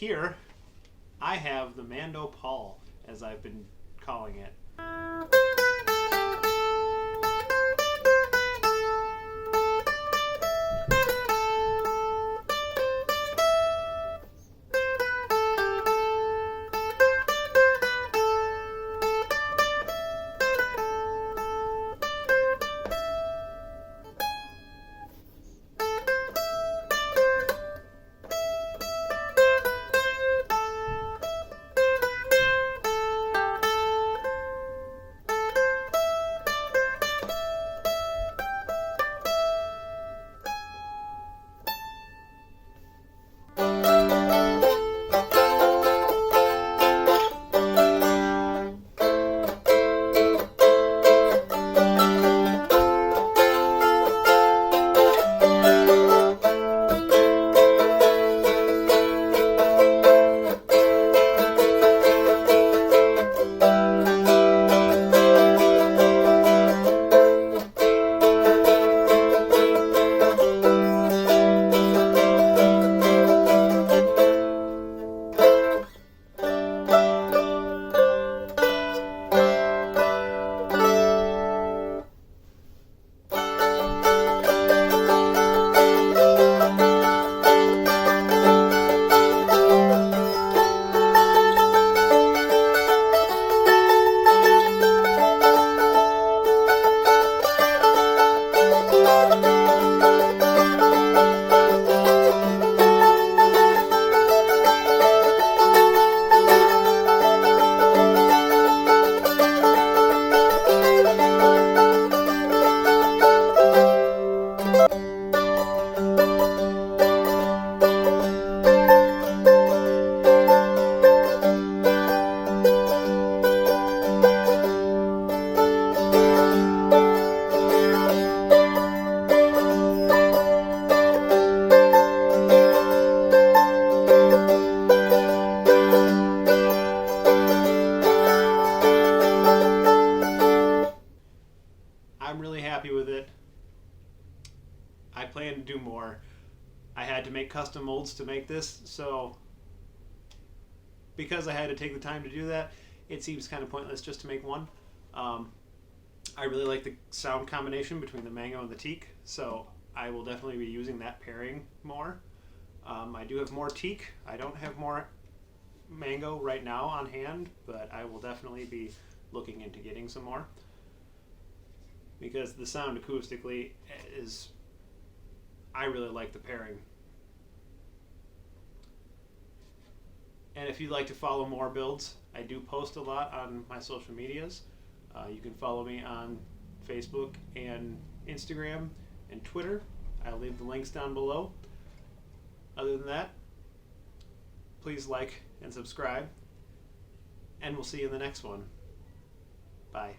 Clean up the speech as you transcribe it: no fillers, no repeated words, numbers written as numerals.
here I have the Mando Paul, as I've been calling it. I'm really happy with it. I plan to do more. I had to make custom molds to make this, so because I had to take the time to do that, it seems kind of pointless just to make one. I really like the sound combination between the mango and the teak, so I will definitely be using that pairing more. I do have more teak. I don't have more mango right now on hand, but I will definitely be looking into getting some more, because the sound acoustically is, I really like the pairing. And if you'd like to follow more builds, I do post a lot on my social medias. You can follow me on Facebook and Instagram and Twitter. I'll leave the links down below. Other than that, please like and subscribe, and we'll see you in the next one. Bye.